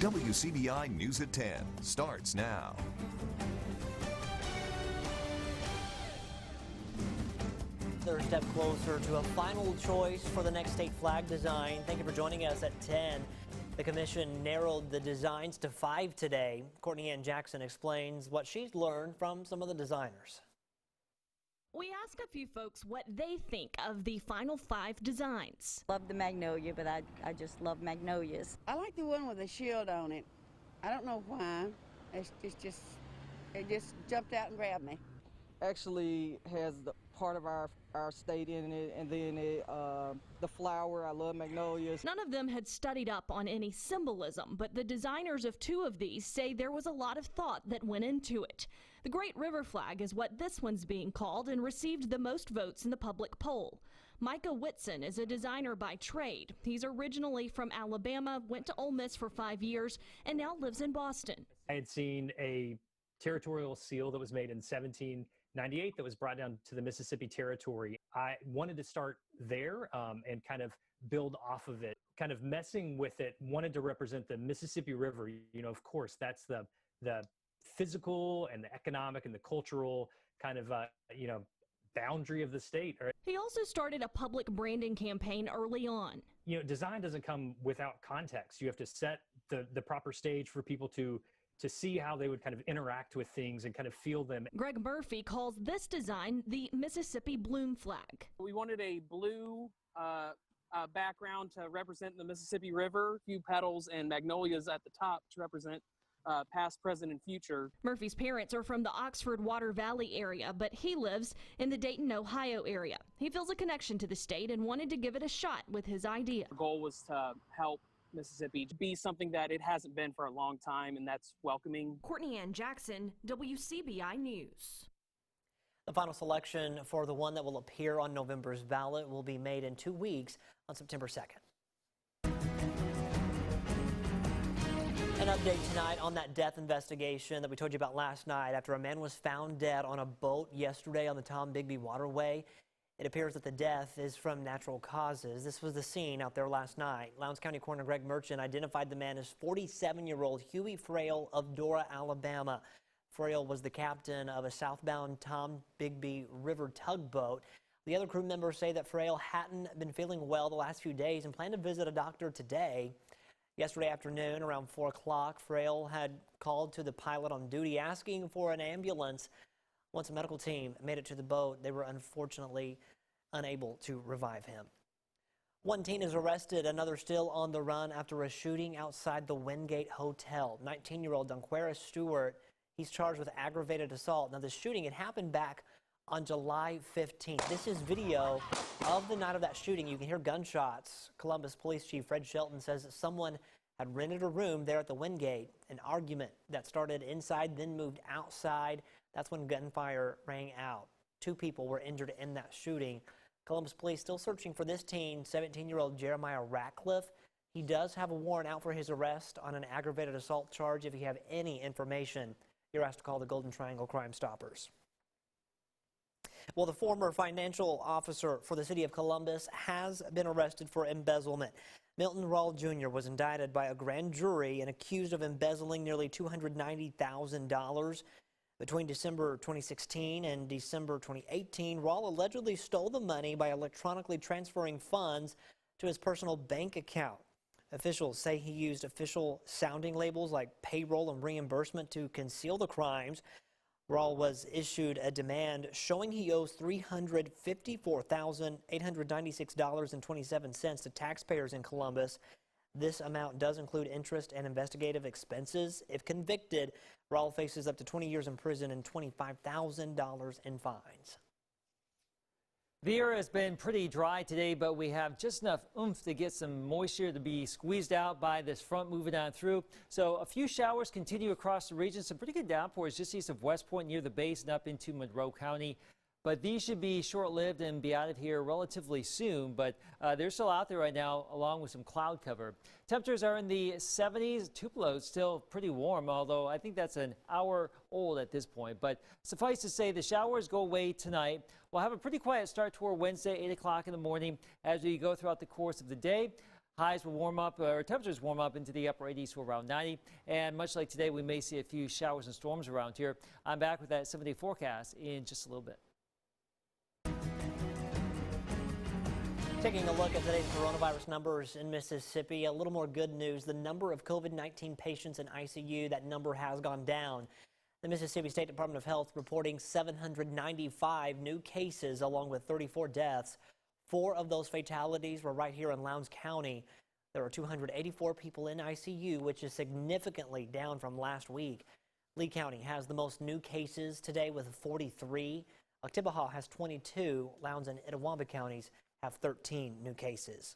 WCBI News at 10 starts now. They're a step closer to a final choice for the next state flag design. Thank you for joining us at 10. The commission narrowed the designs to 5 today. Courtney Ann Jackson explains what she's learned from some of the designers. We ask a few folks what they think of the final 5 designs. Love the magnolia, but I just love magnolias. I like the one with a shield on it. I don't know why. It just jumped out and grabbed me. Actually has the part of our state in it, and then the flower. I love magnolias. None of them had studied up on any symbolism, but the designers of 2 of these say there was a lot of thought that went into it. The Great River flag is what this one's being called and received the most votes in the public poll. Micah Whitson is a designer by trade. He's originally from Alabama, went to Ole Miss for 5 years, and now lives in Boston. I had seen a territorial seal that was made in 1798 that was brought down to the Mississippi Territory. I wanted to start there and kind of build off of it, kind of messing with it, wanted to represent the Mississippi River. You know, of course, that's the physical and the economic and the cultural kind of, boundary of the state. He also started a public branding campaign early on. You know, design doesn't come without context. You have to set the proper stage for people to see how they would kind of interact with things and kind of feel them. Greg Murphy calls this design the Mississippi Bloom flag. We wanted a blue background to represent the Mississippi River, a few petals and magnolias at the top to represent past, present, and future. Murphy's parents are from the Oxford Water Valley area, but he lives in the Dayton, Ohio area. He feels a connection to the state and wanted to give it a shot with his idea. Our goal was to help Mississippi to be something that it hasn't been for a long time, and that's welcoming. Courtney Ann Jackson, WCBI News. The final selection for the one that will appear on November's ballot will be made in 2 weeks on September 2nd. An update tonight on that death investigation that we told you about last night after a man was found dead on a boat yesterday on the Tom-Bigby waterway. It appears that the death is from natural causes. This was the scene out there last night. Lowndes County Coroner Greg Merchant identified the man as 47-year-old Huey Frail of Dora, Alabama. Frail was the captain of a southbound Tom-Bigby River tugboat. The other crew members say that Frail hadn't been feeling well the last few days and planned to visit a doctor today. Yesterday afternoon, around 4 o'clock, Frail had called to the pilot on duty asking for an ambulance. Once a medical team made it to the boat, they were unfortunately unable to revive him. One teen is arrested, another still on the run after a shooting outside the Wingate Hotel. 19-year-old Donquera Stewart, he's charged with aggravated assault. Now, the shooting, it happened back on July 15th. This is video of the night of that shooting. You can hear gunshots. Columbus Police Chief Fred Shelton says that someone had rented a room there at the Wingate. An argument that started inside, then moved outside. That's when gunfire rang out. 2 people were injured in that shooting. Columbus Police still searching for this teen, 17-year-old Jeremiah Ratcliffe. He does have a warrant out for his arrest on an aggravated assault charge. If you have any information, you're asked to call the Golden Triangle Crime Stoppers. Well, the former financial officer for the city of Columbus has been arrested for embezzlement. Milton Rawl Jr. was indicted by a grand jury and accused of embezzling nearly $290,000. Between December 2016 and December 2018, Rawl allegedly stole the money by electronically transferring funds to his personal bank account. Officials say he used official sounding labels like payroll and reimbursement to conceal the crimes. Rawl was issued a demand showing he owes $354,896.27 to taxpayers in Columbus. This amount does include interest and investigative expenses. If convicted, Rawl faces up to 20 years in prison and $25,000 in fines. The air has been pretty dry today, but we have just enough oomph to get some moisture to be squeezed out by this front moving on through. So a few showers continue across the region. Some pretty good downpours just east of West Point near the base and up into Monroe County. But these should be short-lived and be out of here relatively soon. But they're still out there right now, along with some cloud cover. Temperatures are in the 70s. Tupelo is still pretty warm, although I think that's an hour old at this point. But suffice to say, the showers go away tonight. We'll have a pretty quiet start toward Wednesday, 8 o'clock in the morning as we go throughout the course of the day. Highs will warm up, or temperatures warm up into the upper 80s to around 90. And much like today, we may see a few showers and storms around here. I'm back with that 7-day forecast in just a little bit. Taking a look at today's coronavirus numbers in Mississippi, a little more good news. The number of COVID-19 patients in ICU, that number has gone down. The Mississippi State Department of Health reporting 795 new cases along with 34 deaths. 4 of those fatalities were right here in Lowndes County. There are 284 people in ICU, which is significantly down from last week. Lee County has the most new cases today with 43. Oktibbeha has 22. Lowndes and Itawamba counties have 13 new cases.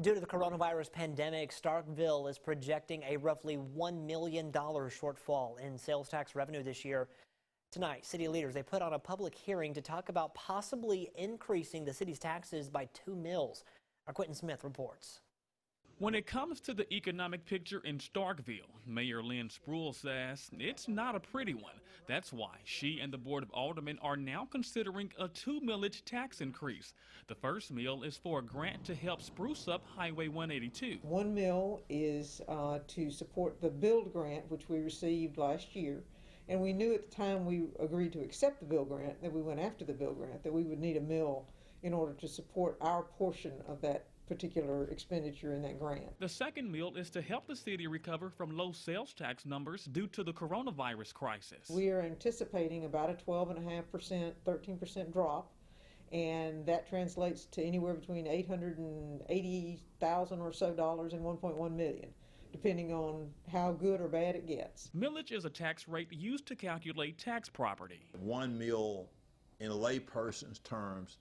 Due to the coronavirus pandemic, Starkville is projecting a roughly $1 million shortfall in sales tax revenue this year. Tonight, city leaders, they put on a public hearing to talk about possibly increasing the city's taxes by 2 mills. Our Quentin Smith reports. When it comes to the economic picture in Starkville, Mayor Lynn Spruill says it's not a pretty one. That's why she and the Board of Aldermen are now considering a 2 millage tax increase. The first mill is for a grant to help spruce up Highway 182. 1 mill is to support the build grant, which we received last year. And we knew at the time we agreed to accept the build grant, that we went after the build grant, that we would need a mill in order to support our portion of that particular expenditure in that grant. The second mill is to help the city recover from low sales tax numbers due to the coronavirus crisis. We are anticipating about a 12.5%, 13% drop, and that translates to anywhere between $880,000 or so dollars and $1.1 million, depending on how good or bad it gets. Millage is a tax rate used to calculate tax property. 1 mill in layperson's terms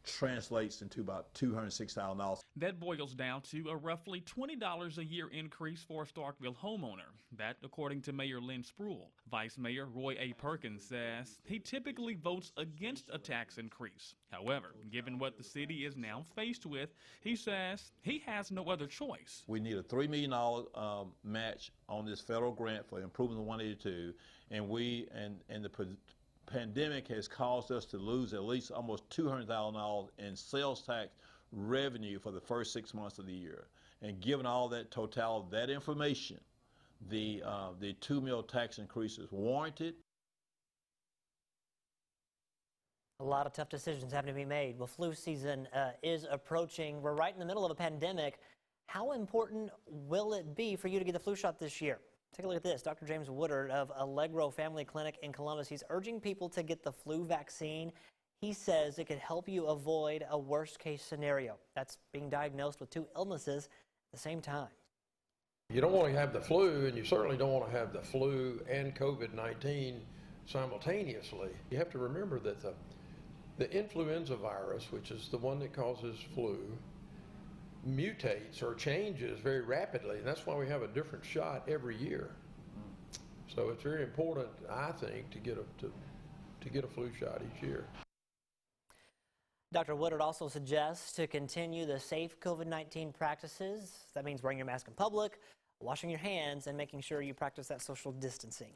translates into about $206,000. That boils down to a roughly $20 a year increase for a Starkville homeowner. That, according to Mayor Lynn Spruill. Vice Mayor Roy A. Perkins says he typically votes against a tax increase. However, given what the city is now faced with, he says he has no other choice. We need a $3 million match on this federal grant for improving the 182, and the pandemic has caused us to lose at least almost $200,000 in sales tax revenue for the first 6 months of the year. And given all that totality, that information, the 2 mill tax increase is warranted. A lot of tough decisions having to be made. Well, flu season is approaching. We're right in the middle of a pandemic. How important will it be for you to get the flu shot this year? Take a look at this. Dr. James Woodard of Allegro Family Clinic in Columbus, he's urging people to get the flu vaccine. He says it could help you avoid a worst-case scenario. That's being diagnosed with 2 illnesses at the same time. You don't want to have the flu, and you certainly don't want to have the flu and COVID-19 simultaneously. You have to remember that the influenza virus, which is the one that causes flu, mutates or changes very rapidly, and that's why we have a different shot every year. So it's very important, I think, to get a flu shot each year. Dr. Woodard also suggests to continue the safe COVID-19 practices. That means wearing your mask in public, washing your hands, and making sure you practice that social distancing.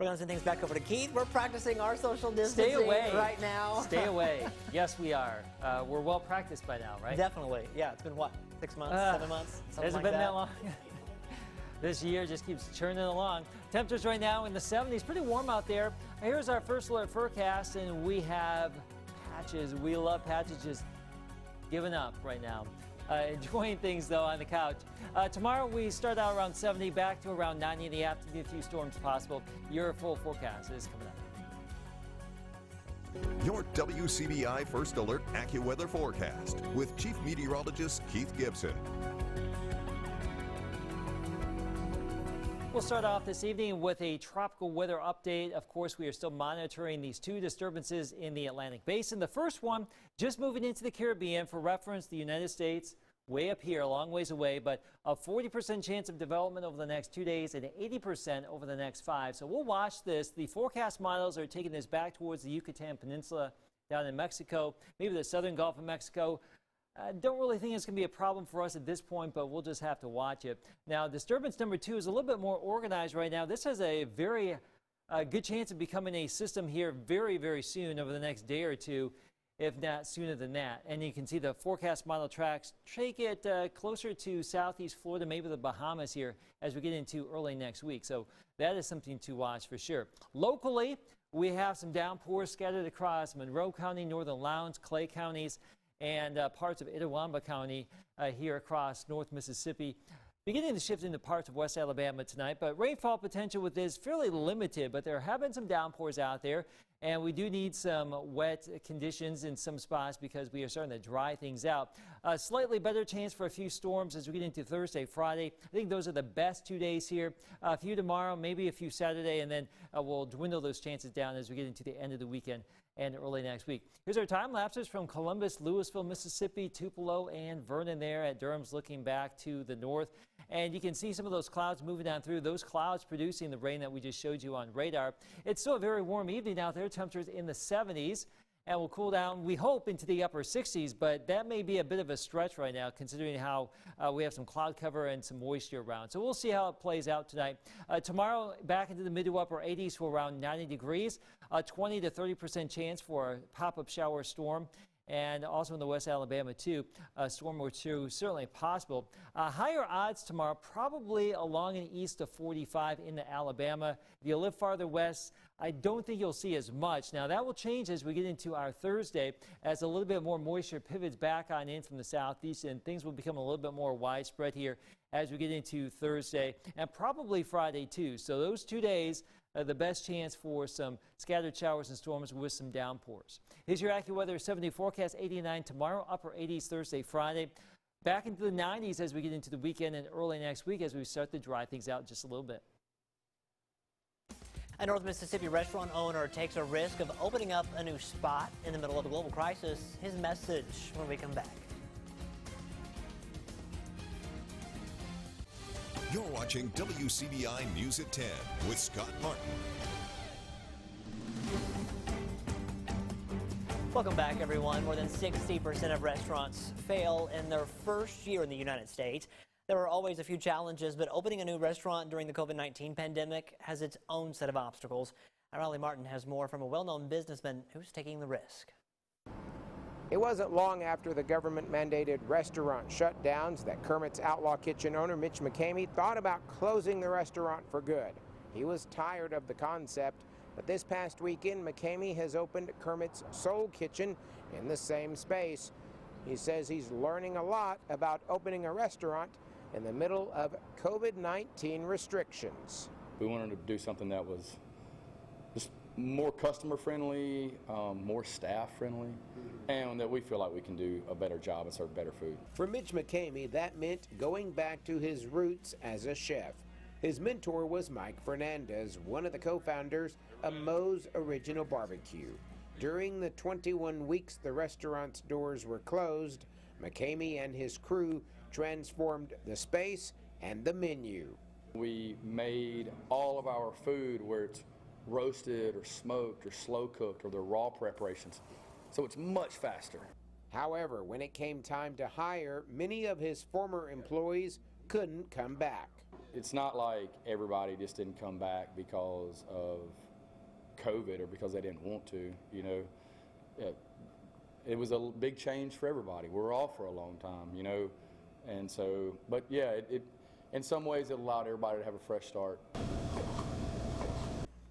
We're going to send things back over to Keith. We're practicing our social distancing right now. Stay away. Yes, we are. We're well practiced by now, right? Definitely. Yeah, it's been what, 6 months, 7 months? Hasn't been that long. This year just keeps churning along. Temperatures right now in the 70s. Pretty warm out there. Here's our first alert forecast, and we have patches. We love patches just giving up right now. Enjoying things, though, on the couch. Tomorrow we start out around 70, back to around 90 in the afternoon. A few storms possible. Your full forecast is coming up. Your WCBI First Alert AccuWeather forecast with Chief Meteorologist Keith Gibson. We'll start off this evening with a tropical weather update. Of course, we are still monitoring these 2 disturbances in the Atlantic Basin. The first one just moving into the Caribbean. For reference, the United States way up here, a long ways away, but a 40% chance of development over the next 2 days and 80% over the next 5. So we'll watch this. The forecast models are taking this back towards the Yucatan Peninsula down in Mexico, maybe the southern Gulf of Mexico. Don't really think it's going to be a problem for us at this point, but we'll just have to watch it. Now, disturbance number 2 is a little bit more organized right now. This has a very good chance of becoming a system here very, very soon over the next day or two. if not sooner than that. And you can see the forecast model tracks take it closer to southeast Florida, maybe the Bahamas here as we get into early next week. So that is something to watch for sure. Locally, we have some downpours scattered across Monroe County, Northern Lowndes, Clay counties, and parts of Itawamba County here across North Mississippi. Beginning to shift into parts of West Alabama tonight, but rainfall potential with this fairly limited, but there have been some downpours out there, and we do need some wet conditions in some spots because we are starting to dry things out. A slightly better chance for a few storms as we get into Thursday, Friday. I think those are the best 2 days here. A few tomorrow, maybe a few Saturday, and then we'll dwindle those chances down as we get into the end of the weekend and early next week. Here's our time lapses from Columbus, Louisville, Mississippi, Tupelo, and Vernon there at Durham's looking back to the north. And you can see some of those clouds moving down through, those clouds producing the rain that we just showed you on radar. It's still a very warm evening out there, temperatures in the 70s. And will cool down, we hope, into the upper 60s, but that may be a bit of a stretch right now considering how we have some cloud cover and some moisture around. So we'll see how it plays out tonight. Tomorrow, back into the mid to upper 80s for around 90 degrees, 20 to 30% chance for a pop-up shower storm. And also in the West Alabama, too, a storm or two certainly possible. Higher odds tomorrow, probably along and east of 45 into Alabama. If you live farther west, I don't think you'll see as much. Now, that will change as we get into our Thursday, as a little bit more moisture pivots back on in from the southeast, and things will become a little bit more widespread here as we get into Thursday and probably Friday, too. So those 2 days, the best chance for some scattered showers and storms with some downpours. Here's your AccuWeather 70 forecast, 89 tomorrow, upper 80s Thursday, Friday. Back into the 90s as we get into the weekend and early next week as we start to dry things out just a little bit. A North Mississippi restaurant owner takes a risk of opening up a new spot in the middle of a global crisis. His message when we come back. You're watching WCBI News at 10 with Scott Martin. Welcome back, everyone. More than 60% of restaurants fail in their first year in the United States. There are always a few challenges, but opening a new restaurant during the COVID-19 pandemic has its own set of obstacles. Riley Martin has more from a well-known businessman who's taking the risk. It wasn't long after the government-mandated restaurant shutdowns that Kermit's Outlaw Kitchen owner Mitch McCamey thought about closing the restaurant for good. He was tired of the concept, but this past weekend, McCamey has opened Kermit's Soul Kitchen in the same space. He says he's learning a lot about opening a restaurant in the middle of COVID-19 restrictions. We wanted to do something that was just more customer friendly, more staff friendly, and that we feel like we can do a better job and serve better food. For Mitch McCamey, that meant going back to his roots as a chef. His mentor was Mike Fernandez, one of the co-founders of Moe's Original Barbecue. During the 21 weeks the restaurant's doors were closed, McCamey and his crew transformed the space and the menu. We made all of our food where it's roasted or smoked or slow cooked or the raw preparations, so it's much faster. However, when it came time to hire, many of his former employees couldn't come back. It's not like everybody just didn't come back because of COVID or because they didn't want to, you know. It was a big change for everybody. We were off for a long time, you know, and so, but yeah, it in some ways it allowed everybody to have a fresh start.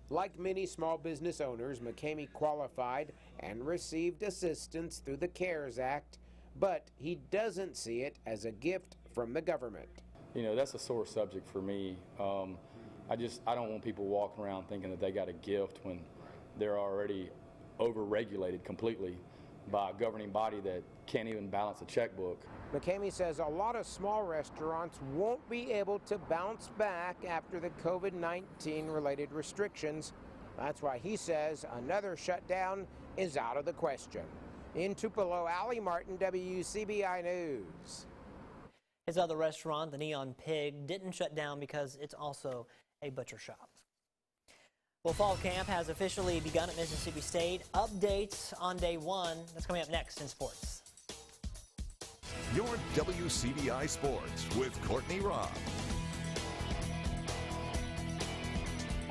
Like many small business owners, McCamey qualified and received assistance through the CARES Act, but he doesn't see it as a gift from the government. You know, that's a sore subject for me. I don't want people walking around thinking that they got a gift when they're already over-regulated completely by a governing body that can't even balance a checkbook. McCamey says a lot of small restaurants won't be able to bounce back after the COVID-19 related restrictions. That's why he says another shutdown is out of the question. In Tupelo, Riley Martin, WCBI News. His other restaurant, the Neon Pig, didn't shut down because it's also a butcher shop. Well, fall camp has officially begun at Mississippi State. Updates on day one. That's coming up next in sports. Your WCBI Sports with Courtney Robb.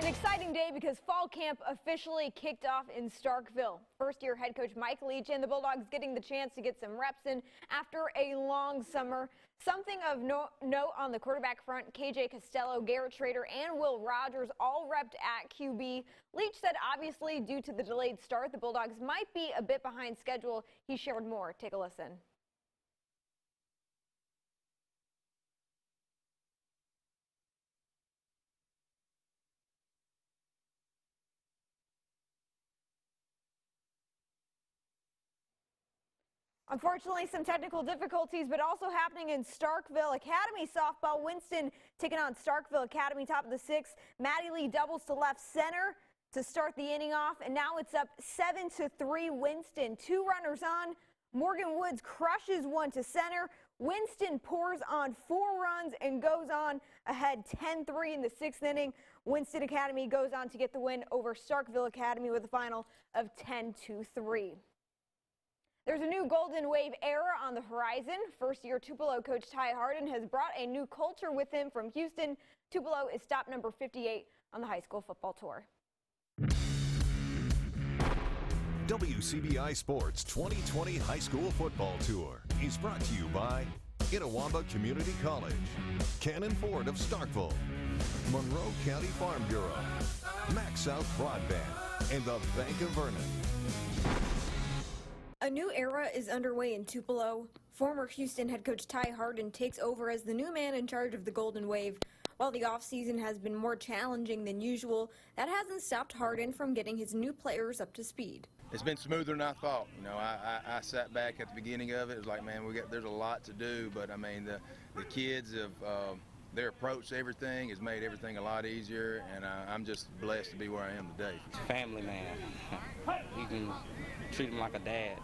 An exciting day because fall camp officially kicked off in Starkville. First-year head coach Mike Leach and the Bulldogs getting the chance to get some reps in after a long summer. Something of note on the quarterback front, KJ Costello, Garrett Schrader, and Will Rogers all repped at QB. Leach said obviously due to the delayed start, the Bulldogs might be a bit behind schedule. He shared more. Take a listen. Unfortunately, some technical difficulties, but also happening in Starkville. Academy softball, Winston taking on Starkville Academy, top of the sixth. Maddie Lee doubles to left center to start the inning off, and now it's up 7-3 Winston. 2 runners on. Morgan Woods crushes one to center. Winston pours on 4 runs and goes on ahead 10-3 in the 6th inning. Winston Academy goes on to get the win over Starkville Academy with a final of 10-3. There's a new Golden Wave era on the horizon. First-year Tupelo coach Ty Harden has brought a new culture with him from Houston. Tupelo is stop number 58 on the high school football tour. WCBI Sports 2020 High School Football Tour is brought to you by Itawamba Community College, Cannon Ford of Starkville, Monroe County Farm Bureau, Max South Broadband, and the Bank of Vernon. A new era is underway in Tupelo. Former Houston head coach Ty Harden takes over as the new man in charge of the Golden Wave. While the offseason has been more challenging than usual, that hasn't stopped Harden from getting his new players up to speed. It's been smoother than I thought. You know, I sat back at the beginning of it. It was like, man, there's a lot to do. But I mean, the kids have their approach to everything has made everything a lot easier, and I'm just blessed to be where I am today. Family man. You can treat him like a dad.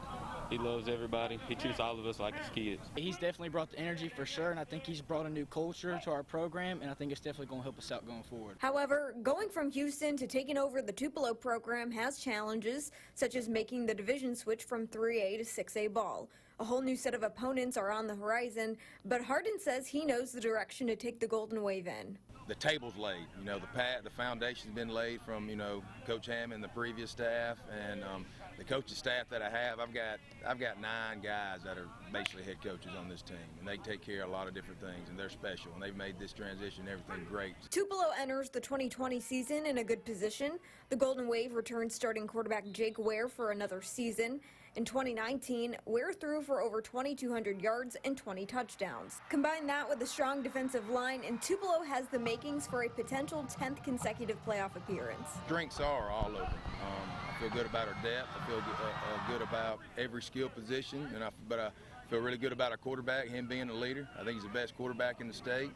He loves everybody. He treats all of us like his kids. He's definitely brought the energy for sure, and I think he's brought a new culture to our program, and I think it's definitely going to help us out going forward. However, going from Houston to taking over the Tupelo program has challenges, such as making the division switch from 3A to 6A ball. A whole new set of opponents are on the horizon, but Harden says he knows the direction to take the Golden Wave in. The table's laid. You know, the foundation's been laid from, you know, Coach Hammond, the previous staff, and the coaching staff that I have. I've got 9 guys that are basically head coaches on this team, and they take care of a lot of different things, and they're special, and they've made this transition and everything great. Tupelo enters the 2020 season in a good position. The Golden Wave returns starting quarterback Jake Ware for another season. In 2019, Ware threw for over 2,200 yards and 20 touchdowns. Combine that with a strong defensive line, and Tupelo has the makings for a potential 10th consecutive playoff appearance. Strengths are all over. I feel good about our depth. I feel good about every skill position, but I feel really good about our quarterback, him being a leader. I think he's the best quarterback in the state.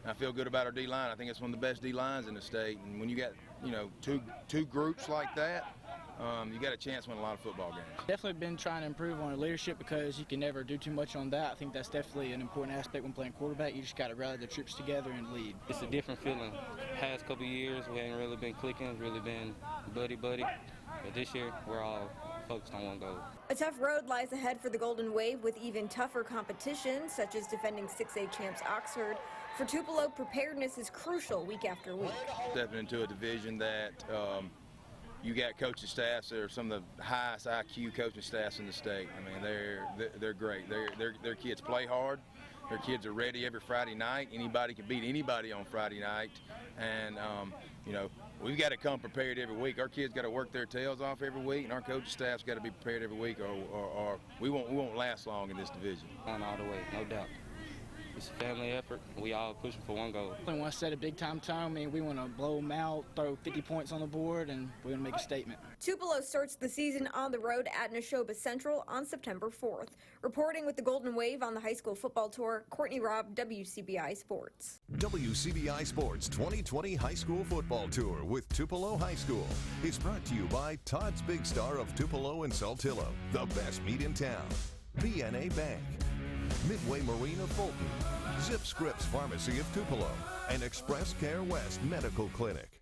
I feel good about our D-line. I think it's one of the best D-lines in the state. And when you got, you know, two groups like that, you got a chance to win a lot of football games. Definitely been trying to improve on our leadership because you can never do too much on that. I think that's definitely an important aspect when playing quarterback. You just got to rally the troops together and lead. It's a different feeling. Past couple of years, we haven't really been clicking. It's really been buddy-buddy. But this year, we're all focused on one goal. A tough road lies ahead for the Golden Wave with even tougher competition, such as defending 6A champs Oxford. For Tupelo, preparedness is crucial week after week. Stepping into a division that you got coaching staffs that are some of the highest IQ coaching staffs in the state. I mean, they're great. Their kids play hard. Their kids are ready every Friday night. Anybody can beat anybody on Friday night, and you know, we've got to come prepared every week. Our kids got to work their tails off every week, and our coaching staff's got to be prepared every week, or we won't last long in this division. On all the way, no doubt. It's a family effort. We all pushing for one goal. We want to set a big-time tone. I mean, we want to blow them out, throw 50 points on the board, and we're going to make a statement. Tupelo starts the season on the road at Neshoba Central on September 4th. Reporting with the Golden Wave on the high school football tour, Courtney Robb, WCBI Sports. WCBI Sports 2020 High School Football Tour with Tupelo High School is brought to you by Todd's Big Star of Tupelo and Saltillo, the best meat in town, BNA Bank, Midway Marine of Fulton, Zip Scripts Pharmacy of Tupelo, and Express Care West Medical Clinic.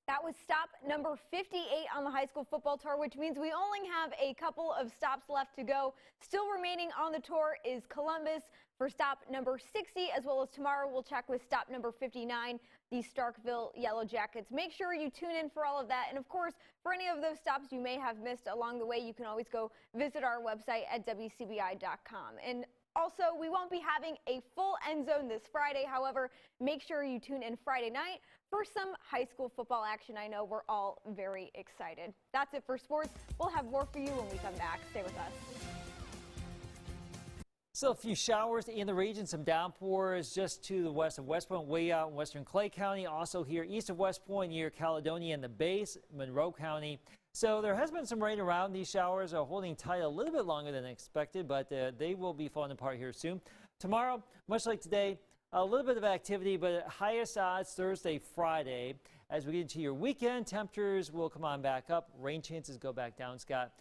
That was stop number 58 on the high school football tour, which means we only have a couple of stops left to go. Still remaining on the tour is Columbus for stop number 60, as well as tomorrow we'll check with stop number 59, the Starkville Yellow Jackets. Make sure you tune in for all of that. And of course, for any of those stops you may have missed along the way, you can always go visit our website at WCBI.com. And also, we won't be having a full end zone this Friday. However, make sure you tune in Friday night for some high school football action. I know we're all very excited. That's it for sports. We'll have more for you when we come back. Stay with us. Still a few showers in the region, some downpours just to the west of West Point, way out in western Clay County. Also here east of West Point near Caledonia and the base, Monroe County. So there has been some rain around. These showers are holding tight a little bit longer than expected, but they will be falling apart here soon. Tomorrow, much like today, a little bit of activity, but highest odds Thursday, Friday. As we get into your weekend, temperatures will come on back up. Rain chances go back down, Scott.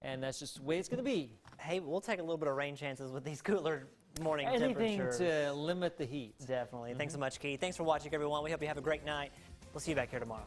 And that's just the way it's going to be. Hey, we'll take a little bit of rain chances with these cooler morning Anything temperatures. to limit the heat. Definitely. Thanks so much, Keith. Thanks for watching, everyone. We hope you have a great night. We'll see you back here tomorrow.